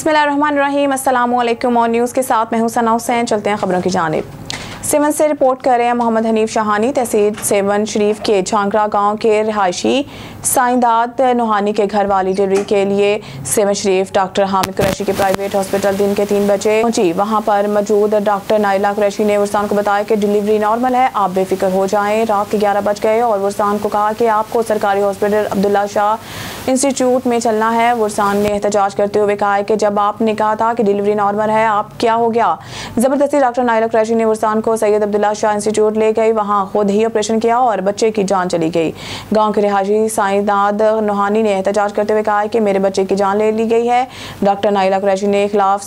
बिस्मिल्लाहिर्रहमानिर्रहीम। अस्सलामुअलैकुम। और न्यूज़ के साथ मैं हूं सना हुसैन। चलते हैं खबरों की जानिब। सेवन से रिपोर्ट कर रहे हैं मोहम्मद हनीफ शाहानी। तहसील सेवन शरीफ के झांकरा गांव के रिहायशी साइंदाद नूहानी के घर वाली डिलीवरी के लिए सेवन शरीफ डॉक्टर हामिद कुरैशी के प्राइवेट हॉस्पिटल दिन के 3 बजे पहुंची। वहां पर मौजूद डॉक्टर नाइला कुरैशी ने वरसान को बताया कि डिलीवरी नॉर्मल है, आप बेफिक्र हो जाएं। रात के 11 बज गए और वरसान को कहा कि आपको सरकारी हॉस्पिटल अब्दुल्ला शाह इंस्टीट्यूट में चलना है। वरसान ने एहतजाज करते हुए कहा कि जब आपने कहा था कि डिलीवरी नॉर्मल है, आप क्या हो गया। जबरदस्ती डॉक्टर नाइला कुरैशी ने वरसान को सैयद अब्दुल्ला शाह इंस्टीट्यूट ले गई। वहां खुद ही ऑपरेशन किया और बच्चे की जान चली गई। गांव के रिहायशी साइंदाद नूहानी ने एहतजाज करते हुए कहा कि मेरे बच्चे की जान ले ली गई है। डॉक्टर नाइला कुरैशी ने खिलाफ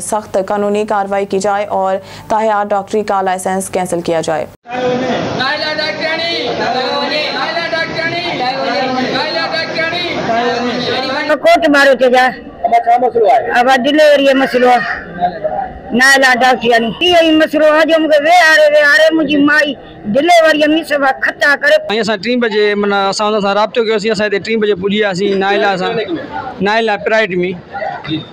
सख्त कानूनी कार्रवाई की जाए और ताहियात डॉक्टरी का लाइसेंस कैंसिल किया जाए। कोट मारो के जा अब डिलीवरी मसलो नाला डॉक्टर ये मसलो आज हम वे आरे मुझी माई डिलीवरी में सब खत्ता करे। असा 3 बजे मन असा राब्तो कयोसीं। असां 3 बजे पुॼियासीं नाइला प्राइवेट में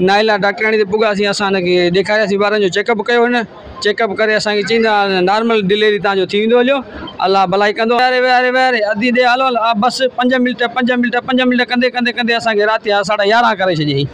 नाइला डॉक्टराणी ते पुॻासीं। असां हुनखे ॾेखारियासीं, ॿारनि जो चेकअप कयो हिन। चेकअप करे असांखे चईंदा नॉर्मल डिलीवरी तव्हांजो थी वेंदो, हलियो अल्लाह भलाई कंदो। अरे अधी दे हलो बस 5 मिंट कंदे असांखे राति जा 11:30 करे छॾियईं।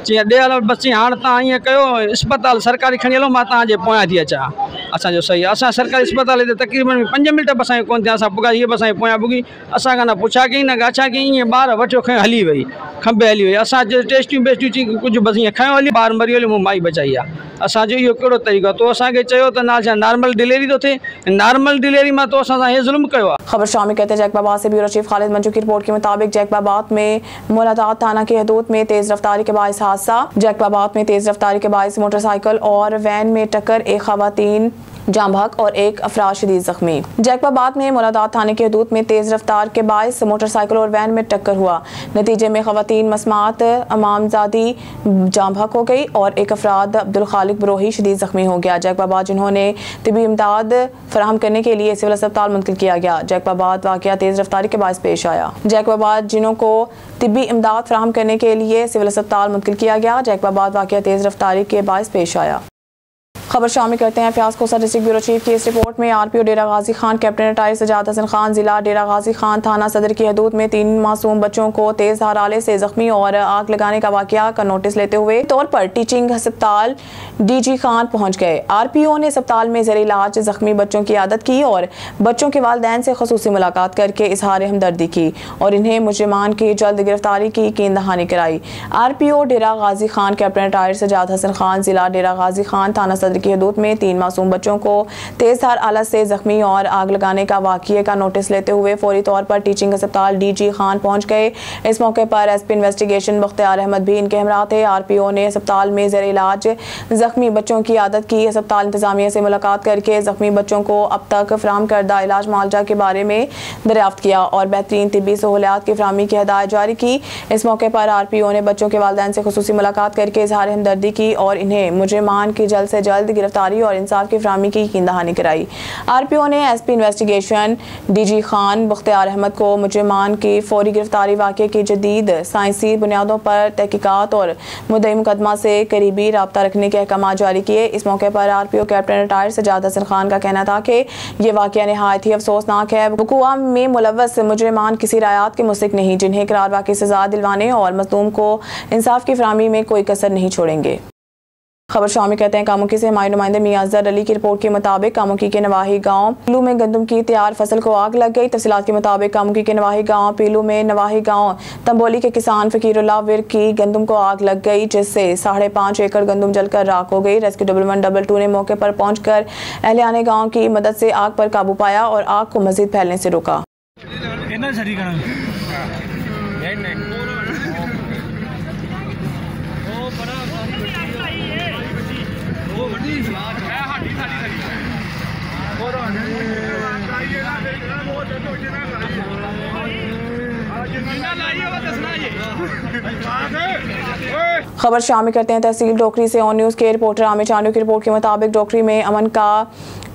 चईं ॾे हलो बस। चईं हाणे तव्हां ईअं कयो, अस्पताल सरकारी खणी हलो, मां तव्हांजे पोयां थी अचां। असांजो सही आहे। असां सरकारी अस्पताल ते तक़रीबन 5 मिंट बि असांखे कोन थिया। असां पुॻा इहे बि असांजे पोयां पुॻी। असांखां न पुछा कई न ॻाछा कई, ईअं ॿार वठियो खयो हली वई, खंबे हली वई। असां टेस्टियूं बेस्टियूं चई कुझु बसि ईअं खयो हली, ॿार मरी हलियो, मूं माई बचाई आहे। असांजो इहो कहिड़ो तरीक़ो आहे? तो असांखे चयो त ना छा नॉर्मल डिलीवरी थो थिए, नॉर्मल डिलीवरी मां तो असां सां हे ज़ुल्म कयो आहे। खबर शामिल कहते हैं जैकबाबाद से ब्यूरो चीफ खालिद मंजू की रिपोर्ट के मुताबिक जैकबाबाद में मुलादात थाना की हदूद में तेज रफ्तारी के बाइस हादसा। जैकबाबाद में तेज रफ्तारी के बाइस मोटरसाइकिल और वैन में टक्कर, एक खवातीन जाम बहक और एक अफराद शदीद जख्मी। जैकबाबाद में मुलादात थाने की हदूद में तेज रफ्तार के बाइस मोटरसाइकिल और वैन में टक्कर हुआ। नतीजे में खवातीन मसमात अमामजादी जाम बहक हो गई और एक अफराद अब्दुल खालिक बरोही शदीद जख्मी हो गया। जैकबाबाद जिन्होंने तिबी इमदाद फराहम करने के लिए सिविल अस्पताल मुंतकिल किया गया। जैकबाबाद वाकया तेज रफ्तारी के बाइस पेश आया। जैकबाबाद जिन्हों को तिबी इमदाद फराहम करने के लिए सिविल अस्पताल मुंतकिल किया गया। जैकबाबाद वाकया तेज रफ्तारी के बाइस पेश आया। खबर शामिल करते हैं फ्याज कोसा डिस्ट्रिक्ट ब्यूरो चीफ की इस रिपोर्ट में। आरपीओ डेरा गाजी खान कैप्टन रिटायर्ड सजाद हसन खान जिला डेरा गाजी खान थाना सदर की हदूद में 3 मासूम बच्चों को तेज धार आले से जख्मी और आग लगाने का वाकया का नोटिस लेते हुए तौर पर टीचिंग अस्पताल डीजी खान पहुंच गए। आरपीओ ने अस्पताल में ज़ेरे इलाज जख्मी बच्चों की आदत की और बच्चों के वालिदैन से खुसूसी मुलाकात करके इजहार हमदर्दी की और इन्हें मुजरिमान की जल्द गिरफ्तारी की कीन दहानी कराई। आरपीओ डेरा गाजी खान कैप्टन रिटायर्ड सजाद हसन खान जिला डेरा गाजी खान थाना सदर की हदूद में 3 मासूम बच्चों को तेज धार आलत से जख्मी और आग लगाने का वाकये का नोटिस लेते हुए फौरी तौर पर टीचिंग अस्पताल डीजी खान पहुंच गए। इस मौके पर एसपी इन्वेस्टिगेशन बख्तियार अहमद भी इनके हमरा थे। आरपीओ ने अस्पताल में ज़ेरे इलाज जख्मी बच्चों की आदत की। अस्पताल इंतजामिया से मुलाकात करके जख्मी बच्चों को अब तक फराहम करदा इलाज मुआवजा के बारे में दरियाफ्त किया और बेहतरीन तिब्बी सहूलियात की फराहमी की हदायत जारी की। इस मौके पर आरपीओ ने बच्चों के वालिदैन से खुसूसी मुलाकात करके इजहार हमदर्दी की और इन्हें मुजरिमान की जल्द से जल्द गिरफ्तारी और इंसाफ की फराहमी की कीन दहानी कराई। आरपीओ ने SP investigation DG Khan Bakhtiar Ahmad को मुजरिमान की फौरी गिरफ्तारी, वाक़े की जदीद साइंसी बुनियादों पर तहकीकात और मुद्दई मुकदमा से करीबी राब्ता रखने के अहकाम जारी किए। इस मौके पर RPO captain retired Sajjad Hasan Khan का कहना था कि यह वाक़या निहायत ही अफसोसनाक है। वक़ूआ में मुलव्वस मुजरिमान किसी रायात के मुस्तहिक़ नहीं, जिन्हें करार वाक़ई सजा दिलवाने और मज़लूम को इंसाफ की फराहमी में कोई कसर नहीं छोड़ेंगे। खबर शामिल कहते हैं कामुकी से हमारे नुमाइंदे मियां अज़हर अली की रिपोर्ट के मुताबिक कामुकी के नवाही गांव पीलू में गंदम की तैयार फसल को आग लग गई। तफसीलात के मुताबिक कामुकी के नवाही गांव पीलू में नवाही गांव तंबोली के किसान फकीरुल्लाह विर की गंदम को आग लग गई, जिससे 5.5 एकड़ गंदम जलकर राख हो गई। रेस्क्यू 112 ने मौके पर पहुंचकर अहलियाने गाँव की मदद से आग पर काबू पाया और आग को मजीद फैलने से रोका। खबर शामिल करते हैं तहसील डोकरी से। ऑन न्यूज़ के रिपोर्टर आमिर चांडू की रिपोर्ट के मुताबिक डोकरी में अमन का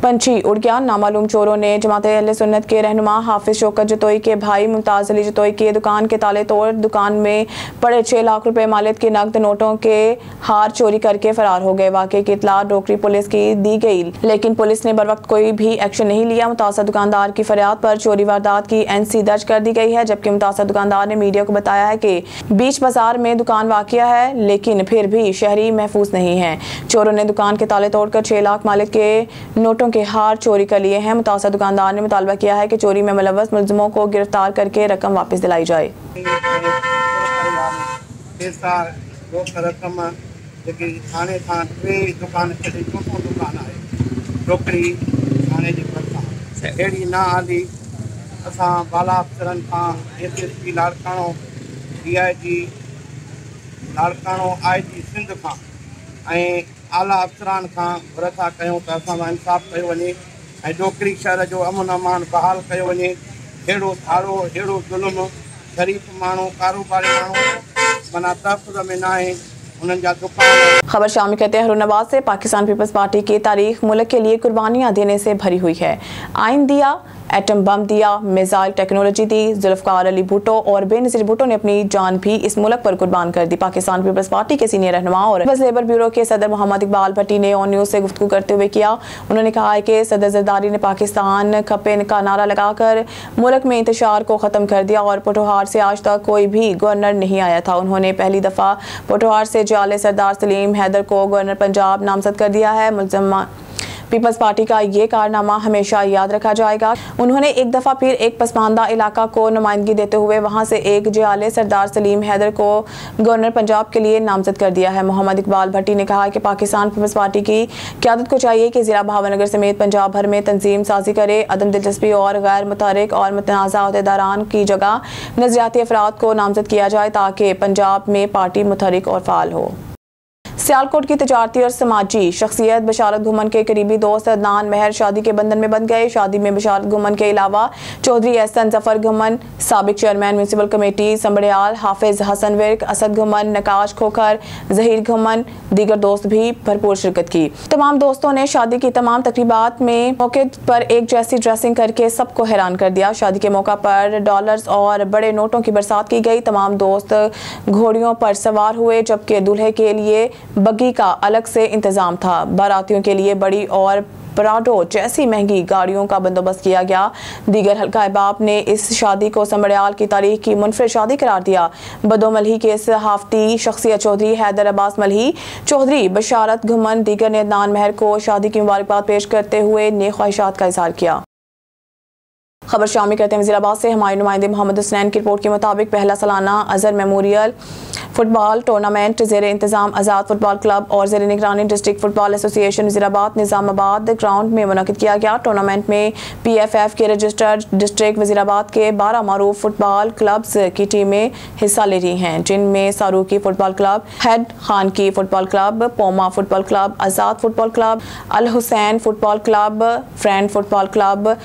पंछी उड़ गया। नामालूम चोरों ने जमात अहले सुन्नत के रहनुमा हाफिज शौकत जतोई के भाई मुमताज अली जतोई के दुकान के ताले तोड़ दुकान में पड़े 6 लाख रुपए मालियत के नकद नोटों के हार चोरी करके फरार हो गए। वाकई की इत्तला डोकरी पुलिस की दी गई, लेकिन पुलिस ने बर वक्त कोई भी एक्शन नहीं लिया। मुतासर दुकानदार की फरियाद पर चोरी वारदात की NC दर्ज कर दी गई है, जबकि मुतासर दुकानदार ने मीडिया को बताया है कि बीच बाजार में दुकान वाक़िया है, लेकिन फिर भी शहरी महफूज नहीं है। चोरों ने दुकान के ताले तोड़कर 6 लाख मालिक के नोटों के हार चोरी कर लिए हैं। मुतासर दुकानदार ने मुतालबा किया है कि चोरी में मुलव्वस मुलजिमों को गिरफ्तार करके रकम वापस दिलाई जाए। बाला अफसरन खां SSP Larkana DIG Larkana IG Sindh खां आला अफसरान खां भरसा कयूं त असां इंसाफ़ कयो वञे ऐं डोकरी शहर जो अमन अमान बहाल कयो वञे। अहिड़ो थाड़ो अहिड़ो ज़ुल्म शरीफ़ माण्हू कारोबारी माण्हू माना तहफ़ुज़ में न आहे। खबर शामिल कहते हैं नवाज से पाकिस्तान पीपल्स पार्टी की तारीख मुल्क के लिए कुर्बानियां देने से भरी हुई है। आइन दिया, एटम बम दिया, मिसाइल टेक्नोलॉजी दी। जुल्फकार अली भुट्टो और बेनज़ीर भुट्टो ने अपनी जान भी इस मुल्क पर कुर्बान कर दी। पाकिस्तान पीपल्स पार्टी के सीनियर रहनुमा और लेबर ब्यूरो के सदर मोहम्मद इकबाल भट्टी ने ऑन न्यूज़ से गुफ्तगू करते हुए किया। उन्होंने कहा है कि सदर जरदारी ने पाकिस्तान खपे का नारा लगाकर मुल्क में इंतशार को ख़त्म कर दिया और पोठोहार से आज तक कोई भी गवर्नर नहीं आया था। उन्होंने पहली दफ़ा पोठोहार से जाले सरदार सलीम हैदर को गवर्नर पंजाब नामजद कर दिया है। मुल्ज़िम पीपल्स पार्टी का ये कारनामा हमेशा याद रखा जाएगा। उन्होंने एक दफ़ा फिर एक पसमानदा इलाका को नुमाइंदगी देते हुए वहां से एक जाले सरदार सलीम हैदर को गवर्नर पंजाब के लिए नामजद कर दिया है। मोहम्मद इकबाल भट्टी ने कहा कि पाकिस्तान पीपल्स पार्टी की क़यादत को चाहिए कि ज़िला भावनगर समेत पंजाब भर में तंजीम साजी करे। अदम दिलचस्पी और गैर मुतहरिक और मुतनाज़ा अहदेदारान की जगह नज़रियाती अफराद को नामजद किया जाए ताकि पंजाब में पार्टी मुतहरिक और फ़ाल हो। सियालकोट की तजारती और समाजी शख्सियत बशारत घुमन के करीबी दोस्त अदनान महर शादी के बंधन में बंध गए। शादी में बशारत घुमन के अलावा चौधरी एहसन जफर घुमन, साबिक चेयरमैन म्यूनसिपल कमेटी संबड़ियाल, हाफिज हसन विर्क, असद घुमन, नकाश खोखर, जहीर घुमन, दीगर दोस्त भी भरपूर शिरकत की। तमाम दोस्तों ने शादी की तमाम तकरीबात में मौके पर एक जैसी ड्रेसिंग करके सबको हैरान कर दिया। शादी के मौका पर डॉलर्स और बड़े नोटों की बरसात की गई। तमाम दोस्त घोड़ियों पर सवार हुए, जबकि दूल्हे के लिए बग्गी का अलग से इंतजाम था। बारातियों के लिए बड़ी और पराडो जैसी महंगी गाड़ियों का बंदोबस्त किया गया। दीगर हल्का अहबाब ने इस शादी को संबड़ियाल की तारीख की मुनफरिद शादी करार दिया। बदो मलही के सहाफती शख्सियत चौधरी हैदर अब्बास मलही, चौधरी बशारत घुमन दीगर ने अदनान महर को शादी की मुबारकबाद पेश करते हुए नेक ख्वाहिशात का इजहार किया। खबर शामिल करते हैं वज़ीराबाद से। हमारे नुमाइंदे मोहम्मद हुसैन की रिपोर्ट के मुताबिक पहला सालाना अजहर मेमोरियल फुटबॉल टूर्नामेंट ज़ेर इंतज़ाम आज़ाद फुटबॉल क्लब और ज़ेर निगरानी district football association Wazirabad Nizamabad ground में मुनक़िद किया गया। टूर्नामेंट में PFF के रजिस्टर्ड डिस्ट्रिक्ट वज़ीराबाद के 12 मारूफ फुटबॉल क्लब्स की टीमें हिस्सा ले रही हैं, जिनमें सारूकी फुटबॉल क्लब, हेड खान की फुटबॉल क्लब, पोमा football club, Azad football club, Al Hussain football club, friend football club,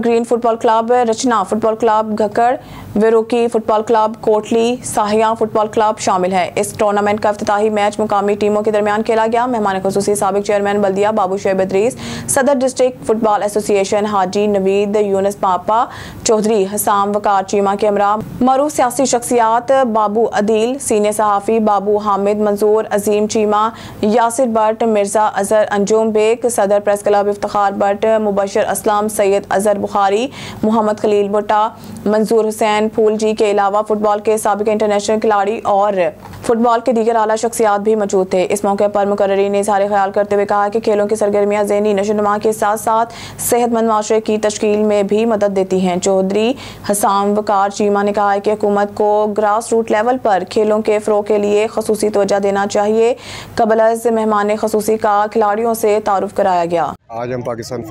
green football club, Rachna football club, Ghakkar, वेरोकी फुटबॉल क्लब, कोटली, साहिया फुटबॉल क्लब शामिल है। इस टूर्नामेंट का इफ्तिताही मैच मुकामी टीमों के दरमियान खेला गया। मेहमान खुसूसी साबिक चेयरमैन बल्दिया बाबू शैब इदरीस, सदर डिस्ट्रिक्ट फुटबॉल एसोसिएशन हाजी नवीद यूनुस पापा चौधरी, हसाम वकार चीमा के हमरा मरूफ सियासी शख्सियात बाबू अदील, सीनियर सहाफ़ी बाबू हामिद मंजूर, अजीम चीमा, यासिर भट्ट, मिर्जा अजहर अंजुम बेग, सदर प्रेस क्लब इफ्तिखार भट्ट, मुबशर असलम, सैयद अजहर बुखारी, मोहम्मद खलील भुट्टा, मंजूर हुसैन फूल जी के अलावा फुटबॉल के साबिक इंटरनेशनल खिलाड़ी और फुटबॉल के दीगर आला शख्सियात भी मौजूद थे। इस मौके पर मुकर्ररीन ने इज़हार ख्याल करते हुए कहा कि खेलों की सरगर्मियाँ ज़हनी नशोनुमा के साथ साथ सेहतमंद माशरे की तश्कील में भी मदद देती हैं। चौधरी हसाम वकार चीमा ने कहा है कि हुकूमत को ग्रास रूट लेवल पर खेलों के फ़रोग़ के लिए खसूसी तवज्जो देना चाहिए। कबल मेहमान खसूसी का खिलाड़ियों से तारुफ कराया गया। आज हम पाकिस्तान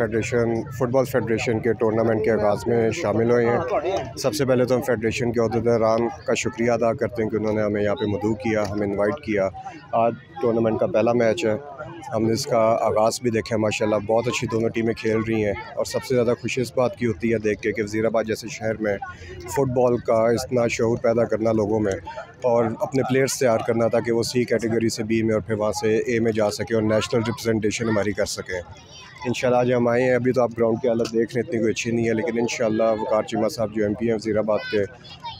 फुटबॉल फेडरेशन के टूर्नामेंट के आगाज़ में शामिल हुए हैं। सबसे पहले तो हम फेडरेशन के अहदेदारान का शुक्रिया अदा करते हैं कि उन्होंने हमें यहाँ पे मदऊ किया, हमें इनवाइट किया। आज टूर्नामेंट का पहला मैच है, हमने इसका आगाज़ भी देखा। माशाल्लाह बहुत अच्छी दोनों टीमें खेल रही हैं और सबसे ज़्यादा खुशी इस बात की होती है देख के कि वज़ीराबाद जैसे शहर में फ़ुटबॉल का इतना शऊर पैदा करना लोगों में और अपने प्लेयर्स तैयार करना ताकि वो C कैटेगरी से B में और फिर वहाँ से A में जा सके और नेशनल रिप्रेजेंटेशन हमारी कर सकें। इंशाल्लाह आज हम आए हैं। अभी तो आप ग्राउंड की हालत देख रहे हैं, इतनी कोई अच्छी नहीं है, लेकिन इंशाल्लाह वकार चीमा साहब जो MP हैं वज़ीराबाद के,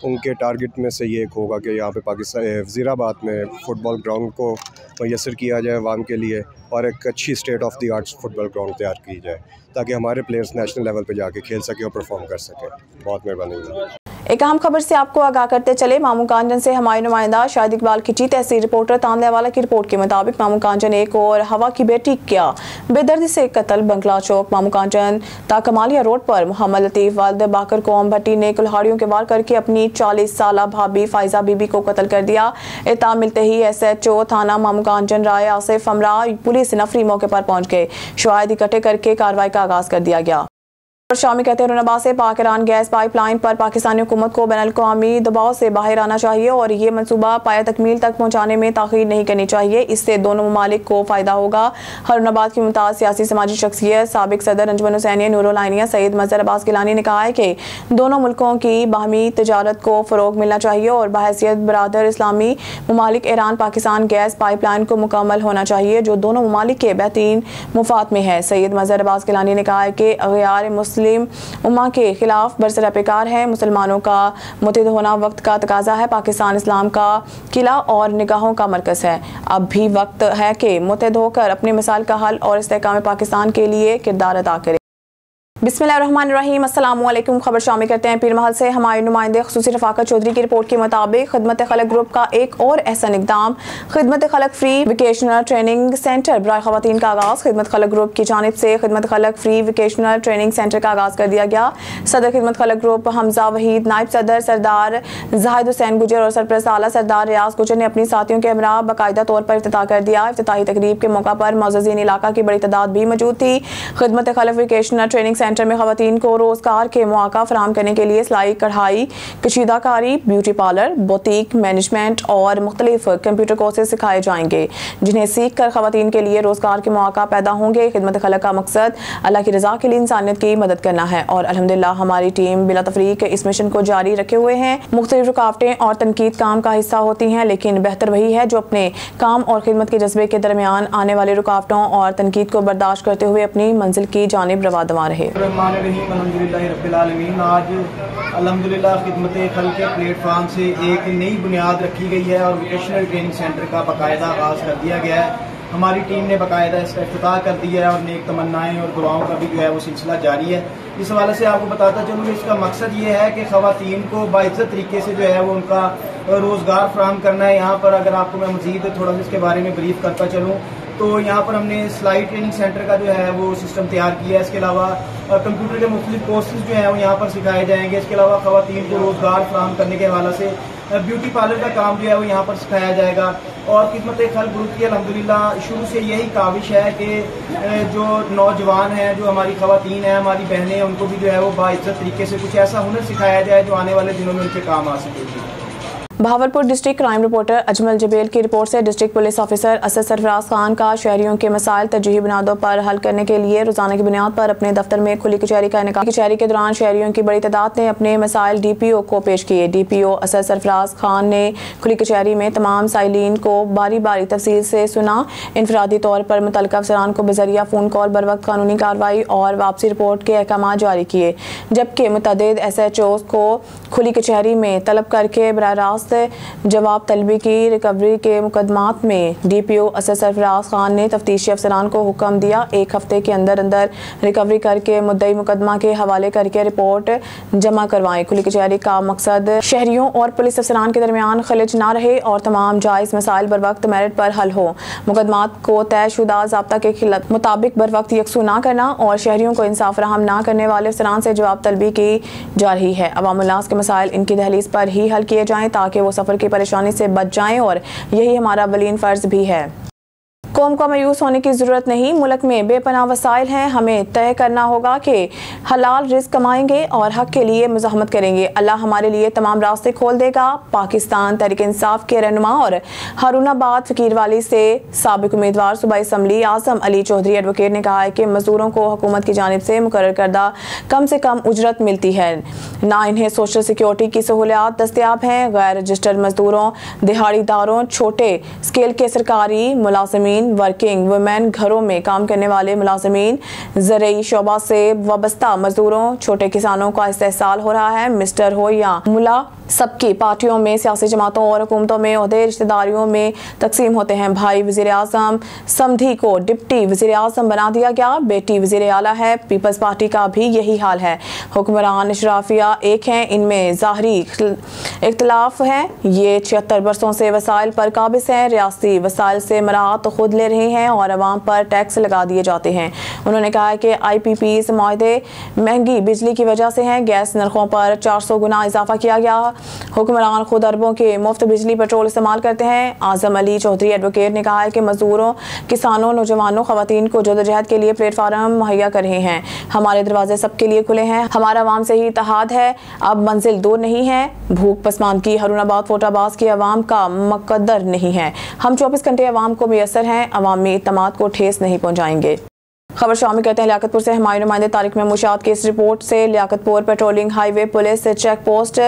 उनके टारगेट में से ये एक होगा कि यहाँ पे पाकिस्तान वज़ीराबाद में फ़ुटबॉल ग्राउंड को मैसर किया जाए अवाम के लिए, और एक अच्छी state of the arts football ground तैयार की जाए ताकि हमारे प्लेयर्स नेशनल लेवल पे जाके खेल सकें और परफॉर्म कर सकें। बहुत मेहरबानी। एक अहम खबर से आपको आगाह करते चले। मामू कांजन से हमारे नुमाइंदा शाहिद इकबाल खिची। तहसील रिपोर्टर तांदलेवाला की रिपोर्ट के मुताबिक मामू कांजन एक और हवा की बेटी क्या बेदर्दी से कत्ल। बंगला चौक मामू कांजन ताकमालिया रोड पर मोहम्मद लतीफ़ वल्द बाकर कौम भट्टी ने कुल्हाड़ियों के वार करके अपनी 40 साला भाभी फायजा बीबी को कत्ल कर दिया। इत्तला मिलते ही SHO थाना मामू कांजन राय आसिफ हमरा पुलिस नफरी मौके पर पहुंच गए। शवाहिद इकट्ठे करके कार्रवाई का आगाज कर दिया गया। शामी कहते हैं रुनबा से पाक ईरान गैस पाइपलाइन पर पाकिस्तानी हुकूमत को बैनुल-अक़वामी दबाव से बाहर आना चाहिए और ये मनसूबा पाया तकमील तक पहुँचाने में ताख़ीर नहीं करनी चाहिए। इससे दोनों ममालिक को फ़ायदा होगा। रुनबाद की मुमताज़ सियासी समाजी शख्सियत साबिक सदर अंजुमन हुसैनिया नूरुल आइनिया सैयद मज़हर अब्बास गिलानी ने कहा है कि दोनों मुल्कों की बाहमी तजारत को फ़रोग मिलना चाहिए और बहैसियत बरादर इस्लामी ममालिक ईरान पाकिस्तान गैस पाइपलाइन को मुकम्मल होना चाहिए जो दोनों ममालिक के बेहतरीन मुफाद में है। सैयद मज़हर अब्बास गिलानी ने कहा है कि अग़यार मुस्लिम उम्मा के खिलाफ बरसरापेकार है। मुसलमानों का मुत्तहिद होना वक्त का तकाजा है। पाकिस्तान इस्लाम का किला और निगाहों का मरकज़ है। अब भी वक्त है कि मुत्तहिद होकर अपने मसाइल का हल और इस्तेहकाम पाकिस्तान के लिए किरदार अदा करे। बिस्मिल्लाहिर्रहमानिर्रहीम, अस्सलाम वालेकुम। खबर शामिल करते हैं पीर महल से। हमारे नुमाइंदे ख़ुसूसी रफ़ाकत चौधरी की रिपोर्ट के मुताबिक खिदमत खलक ग्रुप का एक और एहसन इक़दाम, खिदमत खलक फ्री वोकेशनल ट्रेनिंग सेंटर बराए ख़वातीन का आगाज़। खिदमत खलक ग्रुप की जानिब से खिदमत खलक फ्री वोकेशनल ट्रेनिंग सेंटर का आगाज़ कर दिया गया। सदर खिदमत खलक ग्रुप हमजा वहीद, नायब सदर सरदार जाहिद हुसैन गुजर और सरपरस्त आला सरदार रियाज गुजर ने अपनी साथियों के हमरा बाकायदा तौर पर इफ्तिताह कर दिया। इफ्तिताही तकरीब के मौका पर मौजूदीन इलाका की बड़ी तादाद भी मौजूद थी। खिदमत खलक वोकेशनल ट्रेनिंग सेंटर में ख़वातीन को रोजगार के मौका फराहम करने के लिए सिलाई कढ़ाई, कशीदाकारी, ब्यूटी पार्लर, बुटीक मैनेजमेंट और मुख्तलिफ कंप्यूटर कोर्सेज सिखाए जाएंगे जिन्हें सीख कर ख़वातीन के लिए रोजगार के मौका पैदा होंगे। खिदमत खलक का मकसद अल्लाह की रजा के लिए इंसानियत की मदद करना है और अल्हम्दुलिल्लाह हमारी टीम बिला तफरीक इस मिशन को जारी रखे हुए हैं। मुख्तलिफ रुकावटें और तनकीद काम का हिस्सा होती हैं, लेकिन बेहतर वही है जो अपने काम और खिदमत के जज्बे के दरमियान आने वाली रुकावटों और तनकीद को बर्दाश्त करते हुए अपनी मंजिल की जानिब रवा दवा रहे। अल्हम्दुलिल्लाह रब्बिल आलमीन। आज अल्हम्दुलिल्लाह खिदमत खल्क़ के प्लेटफार्म से एक नई बुनियाद रखी गई है और वोकेशनल ट्रेनिंग सेंटर का बाकायदा आगाज़ कर दिया गया है। हमारी टीम ने बाकायदा इसका इफ्तिताह कर दिया है और नेक तमन्नाएं और दुआओं का भी जो है वो सिलसिला जारी है। इस हवाले से आपको बताता चलूँ कि इसका मकसद ये है कि ख़वातीन को बाइज़्ज़त तरीके से जो है वो उनका रोज़गार फराहम करना है। यहाँ पर अगर आपको मैं मज़ीद थोड़ा सा इसके बारे में ब्रीफ करता चलूँ तो यहाँ पर हमने सिलाई ट्रेनिंग सेंटर का जो है वो सिस्टम तैयार किया है। इसके अलावा कंप्यूटर के मुख्तलिफ कोर्सेज जो हैं वो यहाँ पर सिखाए जाएंगे। इसके अलावा ख़वातीन को रोज़गार फराहम करने के हवाले से ब्यूटी पार्लर का काम जो है वो यहाँ पर सिखाया जाएगा। और खिदमत खल्क़ ग्रुप की अल्हम्दुलिल्लाह शुरू से यही काविश है कि जो नौजवान हैं, जो हमारी ख़वातीन हैं, हमारी बहनें हैं, उनको भी जो है वो बाइज़्ज़त तरीके से कुछ ऐसा हुनर सिखाया जाए जो आने वाले दिनों में उनके काम आ सकेगी। Bahawalpur district crime reporter Ajmal Jebel की रिपोर्ट से district police officer Asad Sarfaraz Khan का शहरियों के मसाइल तरजीही बुनियादों पर हल करने के लिए रोजाना की बुनियाद पर अपने दफ्तर में खुली कचहरी का इनेकाम। कचहरी के दौरान शहरियों की बड़ी तादाद ने अपने मसाइल DPO को पेश किए। DPO असद सरफराज खान ने खुली कचहरी में तमाम साइलिन को बारी बारी तफसील से सुना। इनफरादी तौर पर मुतल्लिका अफसरान को बजरिया फ़ोन कॉल बर वक्त कानूनी कार्रवाई और वापसी रिपोर्ट के अहकाम जारी किए, जबकि मुतअद्दिद SHOs को खुली कचहरी में तलब करके बराह रास्त जवाब तलबी की। रिकवरी के मुकदमात में DPO असद सरफराज खान ने तफ्तीशी अफसरान को हुक्म दिया 1 हफ्ते के अंदर अंदर रिकवरी करके मुद्दई मुकदमा के हवाले करके रिपोर्ट जमा करवाएं। खुली कचहरी का मकसद शहरियों और पुलिस अफसरान के दरमियान खलिज ना रहे और तमाम जायज़ मसाइल बर वक्त मेरिट पर हल हो। मुकदमात को तयशुदा ज़ाब्ता के मुताबिक बर वक्त यकसू ना करना और शहरियों को इंसाफ फराहम ना करने वाले अफसरान से जवाब तलबी की जा रही है। अवाम उन्नास के मसाइल इनकी दहलीज पर ही हल किए जाएँ ताकि वो सफ़र की परेशानी से बच जाएं और यही हमारा बलीन फ़र्ज भी है। कौम को मायूस होने की ज़रूरत नहीं। मुल्क में बेपनाह वसाइल हैं। हमें तय करना होगा कि हलाल रिज़्क़ कमाएंगे और हक़ के लिए मुज़ाहमत करेंगे। अल्लाह हमारे लिए तमाम रास्ते खोल देगा। पाकिस्तान तहरीक इंसाफ के रहनुमा और हारूनाबाद फ़कीरवाली से साबिक़ उम्मीदवार सूबाई असम्बली आज़म अली चौधरी एडवोकेट ने कहा है कि मज़दूरों को हुकूमत की जानिब से मुकर्रर करदा कम से कम उजरत मिलती है, ना इन्हें सोशल सिक्योरिटी की सहूलियात दस्तियाब हैं। गैर रजिस्टर्ड मजदूरों, दिहाड़ीदारों, छोटे स्केल के सरकारी मुलाजमीन, खवातीन, वर्किंग वुमेन, घरों में काम करने वाले मुलाजमीन, ज़रूरी शोबा से वाबस्ता मजदूरों, छोटे किसानों का इस्तेहसाल हो रहा है। मिस्टर हो या मुला, सबकी पार्टियों में, सियासी जमातों और हुकूमतों में ओहदे रिश्तेदारियों में तकसीम होते हैं। भाई वज़ीर आज़म समधी को डिप्टी वज़ीर आज़म बना दिया गया, बेटी वज़ीर आला है। पीपल्स पार्टी का भी यही हाल है। हुक्मरान इशराफिया एक हैं, इनमें ज़ाहरी इख्तलाफ है। ये 76 बरसों से वसाइल पर काबिज हैं, रियासती वसाइल से मराहत खुद ले रहे हैं और अवाम पर टैक्स लगा दिए जाते हैं। उन्होंने कहा कि IPPs माहदे महंगी बिजली की वजह से हैं। गैस नरखों पर 400 गुना इजाफा किया गया। हुक्मरान खुद अरबों के मुफ्त बिजली पेट्रोल इस्तेमाल करते हैं। आजम अली चौधरी एडवोकेट ने कहा है कि मजदूरों, किसानों, नौजवानों, खवातीन को जदोजहद के लिए प्लेटफार्म मुहैया कर रहे हैं। हमारे दरवाजे सबके लिए खुले हैं। हमारा अवाम से ही इत्तेहाद है। अब मंजिल दूर नहीं है। भूख पसमानदगी हरूनाबाद फोटाबाज की अवाम का मुकद्दर नहीं है। हम 24 घंटे अवाम को मुयस्सर हैं। अवामी इत्तमाद को ठेस नहीं पहुँचाएंगे। खबर शामिल करते हैं लियाकतपुर से। हमारे नुमाइंदे तारिक महमूद की इस रिपोर्ट से। Liaquatpur patrolling highway police check post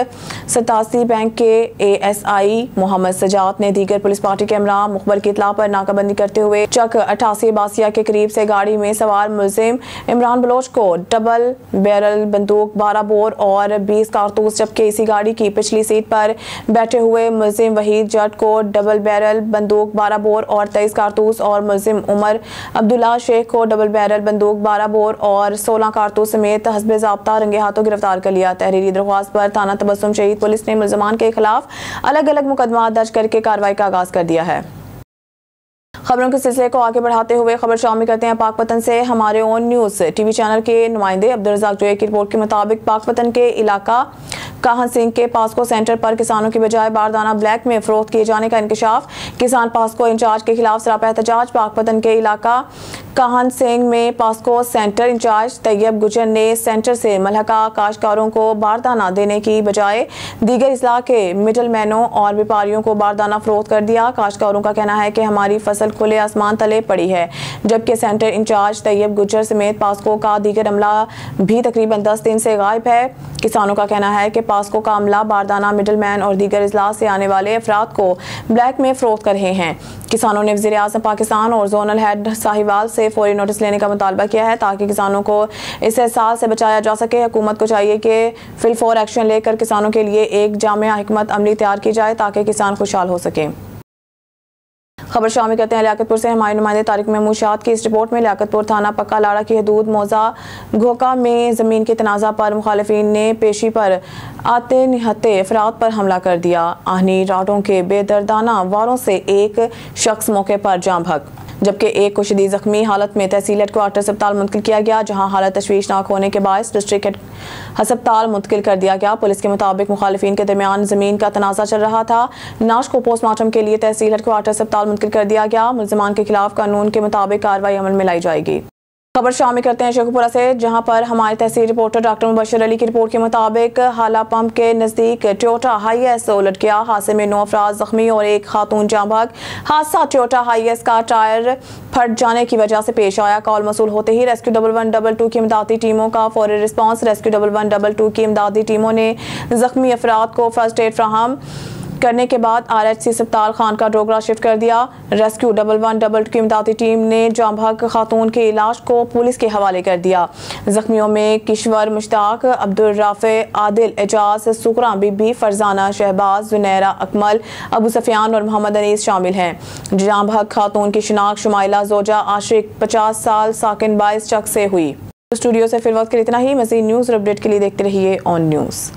87 bank के ASI मोहम्मद सजाद ने दीगर पुलिस पार्टी के अमला मुखबर की इतला पर नाकाबंदी करते हुए चक 88 बासिया के करीब से गाड़ी में सवार मुलजिम इमरान बलोच को डबल बैरल बंदूक 12 बोर और 20 कारतूस, जबकि इसी गाड़ी की पिछली सीट पर बैठे हुए मुलजिम वहीद जट को डबल बैरल बंदूक 12 बोर और 23 कारतूस और मुलजिम उमर अब्दुल्ला शेख को डबल बैरल बंदूक 12 बोर और 16 कारतूस समेत हस्बे ज़ाब्ता रंगे हाथों गिरफ्तार कर लिया। तहरीरी दरख्वास्त पर थाना तबस्सुम शहीद पुलिस ने मुलजमान के खिलाफ अलग अलग मुकदमा दर्ज करके कार्रवाई का आगाज कर दिया है। खबरों के सिलसिले को आगे बढ़ाते हुए खबर शामिल करते हैं पाकपतन से। हमारे ओन न्यूज़ टीवी चैनल के नुमाइंदे अब्दुल रज़ाक जोए की रिपोर्ट के मुताबिक पाकपतन के इलाका काहन सिंह के पास्को सेंटर पर किसानों की बजाय बारदाना ब्लैक में फरोख्त किए जाने का इंकशाफ। किसान पास्को इंचार्ज के खिलाफ सरापा एहतजाज। पाकपतन के इलाका काहन सिंह में पास्को सेंटर इंचार्ज तैयब गुजर ने सेंटर से मलहका काश्तकारों को बारदाना देने की बजाय दीगर इजला के मिडल मैनों और व्यापारियों को बारदाना फरोख्त कर दिया। काश्तकारों का कहना है कि हमारी फसल खुले आसमान तले पड़ी है, जबकि सेंटर इंचार्ज तैयब गुजर समेत पास्को का दीगर अमला भी तकरीबन 10 दिन से गायब है। किसानों का कहना है कि पास्को का अमला बारदाना, मिडल मैन और दीगर इजला से आने वाले अफराद को ब्लैक में फरोख्त कर रहे हैं। किसानों ने वज़ीर आज़म पाकिस्तान और जोनल हेड साहिवाल से फौरी नोटिस लेने का मुतालबा किया है ताकि किसानों को इस एहसास से बचाया जा सके। हुकूमत को चाहिए कि फिलफौर एक्शन लेकर किसानों के लिए एक जामिया हिकमत अमली तैयार की जाए ताकि किसान खुशहाल हो सके। खबर शामिल करते हैं लियाकतपुर से। हमारे नुमाइंदे तारिक महमूद की इस रिपोर्ट में लियाकतपुर थाना पक्का लाड़ा की हदूद मौजा घोका में ज़मीन के तनाज़ा पर मुखालिफिन ने पेशी पर आते निहत्ते अफराद पर हमला कर दिया। आहनी राडों के बेदर्दाना वारों से एक शख्स मौके पर जाँ भग, जबकि एक को शदीद जख्मी हालत में तहसील हेडक्वार्टर अस्पताल मुंतकिल किया गया, जहां हालत तशवीशनाक होने के बायस डिस्ट्रिक्ट अस्पताल मुंतकिल कर दिया गया। पुलिस के मुताबिक मुखालिफिन के दरमियान जमीन का तनाज़ा चल रहा था। नाश को पोस्टमार्टम के लिए तहसील हेडक्वार्टर अस्पताल मुंतकिल कर दिया गया। मुलजमान के खिलाफ कानून के मुताबिक कार्रवाई अमल में लाई जाएगी। खबर शामिल करते हैं शेखुपुरा से, जहां पर हमारे तहसील रिपोर्टर डॉक्टर मुबशर अली की रिपोर्ट के मुताबिक हाला पंप के नजदीक टोयोटा हाईएस उलट गया। हादसे में 9 अफराद जख्मी और एक खातून जाँ बहक। हादसा टोयोटा हाईएस का टायर फट जाने की वजह से पेश आया। कॉल मसूल होते ही रेस्क्यू 1122 की इमदादी टीमों का फौरी रिस्पांस। रेस्क्यू 1122 की इमदादी टीमों ने जख्मी अफराद को फर्स्ट एड फ्राहम करने के बाद RHC अस्पताल खान का डोगरा शिफ्ट कर दिया। रेस्क्यू 1122 की इमदादी टीम ने जाँ बहक खातून के इलाज को पुलिस के हवाले कर दिया। जख्मियों में किश्वर मुश्ताक, अब्दुल राफे, आदिल, एजाज, सुकरा बीबी, फरजाना, शहबाज, जुनैरा, अकमल, अबू सफियान और मोहम्मद अनीस शामिल हैं। जाँ बहक खातून की शिनाख्त शुमाइला जोजा आशिक 50 साल साकिन 22 चक से हुई। स्टूडियो से फिर वक्त के लिए इतना ही। मज़ीद न्यूज़ और अपडेट के लिए देखते रहिए ऑन न्यूज़।